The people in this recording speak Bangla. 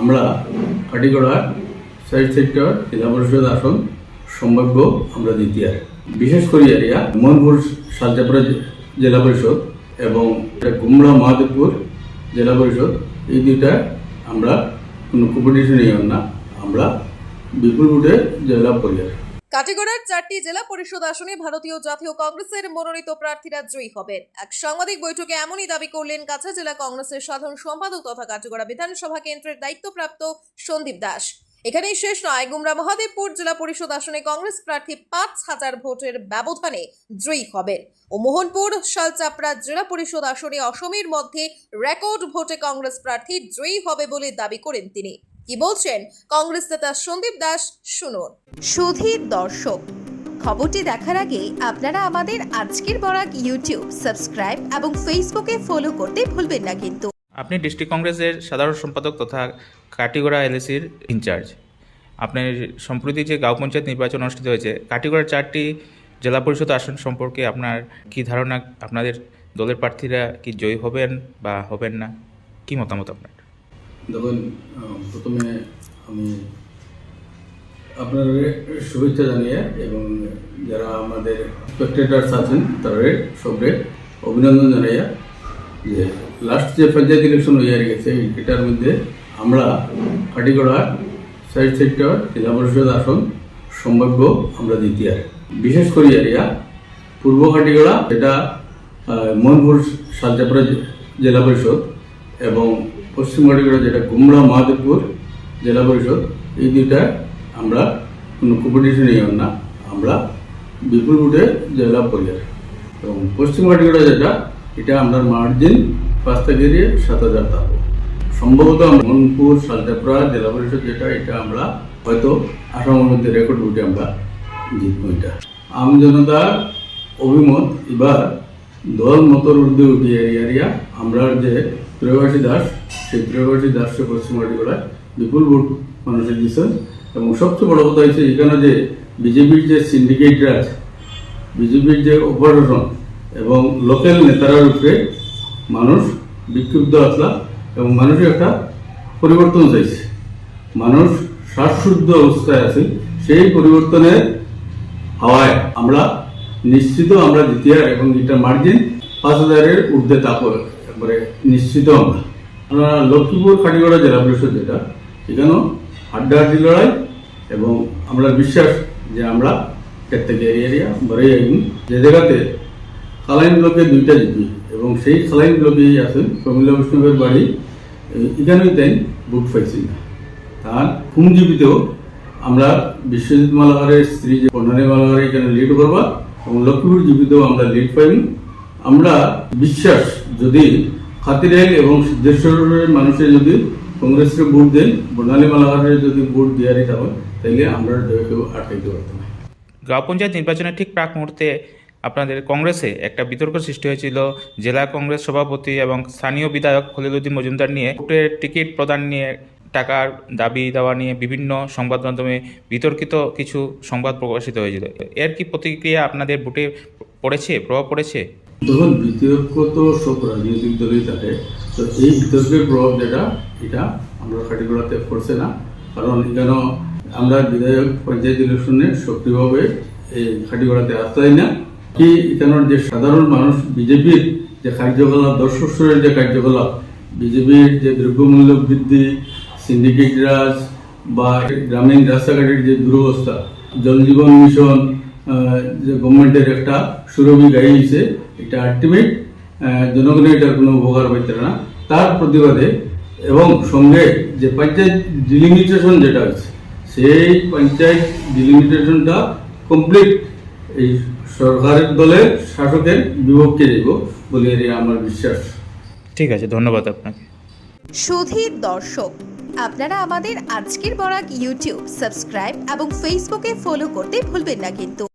আমরা কাটিগড়া সাইড সেক্টর জেলা পরিষদ আসন সম্ভাব্য আমরা দ্বিতীয় বিশেষ করে এরিয়া মোহনপুর সালচাপড়া জেলা পরিষদ এবং গুমরা মহাদেবপুর জেলা পরিষদ এই দুইটা আমরা কোনো কম্পিটিশনই না, আমরা বিপুল ভোটে জয়লাভ করি। কাটিগড়ার 4টি জেলা পরিষদ আসনে ভারতীয় জাতীয় কংগ্রেসের মনোনীত প্রার্থীরা জয়ী হবেন। এক সাংবাদিক বৈঠকে এমনই দাবি করলেন কাছাড় জেলা কংগ্রেসের সাধারণ সম্পাদক তথা কাটিগড়া বিধানসভা কেন্দ্রের দায়িত্বপ্রাপ্ত সন্দীপ দাস। এখানেই শেষ নয়, গুমরা মহাদেবপুর জেলা পরিষদ আসনে কংগ্রেস প্রার্থী 5,000 ভোটের ব্যবধানে জয়ী হবেন ও মোহনপুর শালচাপড়া জেলা পরিষদ আসনে অসমের মধ্যে রেকর্ড ভোটে কংগ্রেস প্রার্থী জয়ী হবে বলে দাবি করেন তিনি। কি বলছেন কংগ্রেস নেতা সন্দীপ দাস, শুনুন। সুধীর দর্শক, খবরটি দেখার আগে আপনারা আমাদের আজকের বরাক ইউটিউব সাবস্ক্রাইব এবং ফেসবুকে ফলো করতে ভুলবেন না কিন্তু। আপনি ডিস্ট্রিক্ট কংগ্রেসের সাধারণ সম্পাদক তথা কাটিগড়া এলএসির ইনচার্জ। আপনার সম্প্রতি যে গাঁও পঞ্চায়েত নির্বাচন অনুষ্ঠিত হয়েছে, কাটিগড়ার 4টি জেলা পরিষদ আসন সম্পর্কে আপনার কি ধারণা? আপনাদের দলের প্রার্থীরা কি জয়ী হবেন বা হবেন না, কি মতামত আপনার? দেখুন, প্রথমে আমি আপনাদের শুভেচ্ছা জানিয়ে এবং যারা আমাদের স্পেক্টেটার্স আছেন তাদের সবরে অভিনন্দন জানাইয়া যে লাস্ট যে পঞ্চায়েত ইলেকশন হয়ে গেছে এটার মধ্যে আমরা কাটিগড়া সাইড সেক্টর জেলা পরিষদ আসন সম্ভাব্য আমরা দ্বিতীয় বিশেষ করে এরিয়া পূর্ব কাটিগড়া, যেটা মোহনপুর শালচাপড়া জেলা পরিষদ এবং পশ্চিম কাটিগড়া যেটা গুমরা মহাদেবপুর জেলা পরিষদ এই দুইটা আমরা কোনো কম্পিটিশনই না, আমরা বিপুল ভোটে জয়লাভ করি। এবং পশ্চিম কাটিগড়া যেটা এটা আমরা মার্জিন 5 থেকে 7,000 থাকবো। সম্ভবত মোহনপুর শালচাপড়া জেলা পরিষদ যেটা এটা আমরা হয়তো আসামের মধ্যে রেকর্ড ভোটে আমরা জিতবো। এটা আম জনতার অভিমত এবার দল মতর ঊর্ধ্বে উঠিয়ে এরিয়া আমরা যে ত্রয়বাসী দাস, সেই ত্রয়বাসী দাসকে পশ্চিম কাটিগড়ায় বিপুল ভোট মানুষের দিচ্ছেন। এবং সবচেয়ে বড় কথা হচ্ছে এখানে যে বিজেপির যে সিন্ডিকেটরা আছে, বিজেপির যে অপারেশন এবং লোকাল নেতারার উপরে মানুষ বিক্ষুব্ধ আসলা এবং মানুষের একটা পরিবর্তন চাইছে। মানুষ শ্বাসশুদ্ধ অবস্থায় আছে, সেই পরিবর্তনের হাওয়ায় আমরা নিশ্চিত আমরা দ্বিতীয় এবং এটা মার্জিন 5,000-এর ঊর্ধ্বে থাকবো একবারে নিশ্চিত। আমরা লক্ষ্মীপুর কাটিগড়া জেলা পরিষদ যেটা এখানেও হাড্ডাহাড্ডি লড়াই এবং আমরা বিশ্বাস যে আমরা এর থেকে এরিয়া বড়াই আইন যে জায়গাতে খালাইন ব্লকে 2টা জিপি এবং সেই খালাইন ব্লকেই আছেন প্রমীলা বৈষ্ণবের বাড়ি, এখানেই তাই বুক পাইছি না। তার খুন জীবিতেও আমরা বিশ্বজিৎ মালাকারের স্ত্রী যে কর্ণালী মালাকার এখানে লিড করবা এবং লক্ষ্মীপুর জীবিতেও আমরা লিড পাইনি। আমরা বিশ্বাস যদি খাতিরাইল এবং সিদ্ধেশ্বরের মানুষের যদি কংগ্রেসের ভোট দেন, বর্ণালী মালাকারের যদি ভোট দেওয়ার ইচ্ছা হয় তাহলে আমরা কেউ আটকাইতে পারতাম না। গাঁও পঞ্চায়েত নির্বাচনের ঠিক প্রাক মুহূর্তে আপনাদের কংগ্রেসে একটা বিতর্ক সৃষ্টি হয়েছিল জেলা কংগ্রেস সভাপতি এবং স্থানীয় বিধায়ক খলিলুদ্দিন মজুমদার নিয়ে ভোটের টিকিট প্রদান নিয়ে, টাকার দাবি দেওয়া নিয়ে বিভিন্ন সংবাদ মাধ্যমে বিতর্কিত কিছু সংবাদ প্রকাশিত হয়েছিল। এর কি প্রতিক্রিয়া আপনাদের ভোটে পড়েছে, প্রভাব পড়েছে? দেখুন, বিতর্ক তো সব রাজনৈতিক দলই থাকে, তো এই বিতর্কের প্রভাব যেটা এটা আমরা কাটিগড়াতে পড়ছে না, কারণ এখানে আমরা বিধায়ক পঞ্চায়েত ইলেকশনে সক্রিয়ভাবে এই কাটিগড়াতে আসতেই না। কি এখানের যে সাধারণ মানুষ বিজেপির যে কার্যকলাপ, দর্শকের যে কার্যকলাপ, বিজেপির যে দ্রব্যমূল্য বৃদ্ধি, সিন্ডিকেট রাজ বা গ্রামীণ রাস্তাঘাটের যে দুরবস্থা, জল জীবন মিশন যে গভর্নমেন্টের একটা সুরভি গাড়ি হয়েছে, এটা আলটিমেট জনগণের এটার কোনো উপকার পাইতে না। তার প্রতিবাদে এবং সঙ্গে যে পঞ্চায়েত ডিলিমিটেশন যেটা আছে, সেই পঞ্চায়েত ডিলিমিটেশনটা কমপ্লিট এই সরকারের দলের শাসকের বিপক্ষে যাব বলে আমার বিশ্বাস। ঠিক আছে, ধন্যবাদ আপনাকে। সুধীর দর্শক, আপনারা আমাদের আজকের বরাক ইউটিউব সাবস্ক্রাইব এবং ফেসবুকে ফলো করতে ভুলবেন না কিন্তু।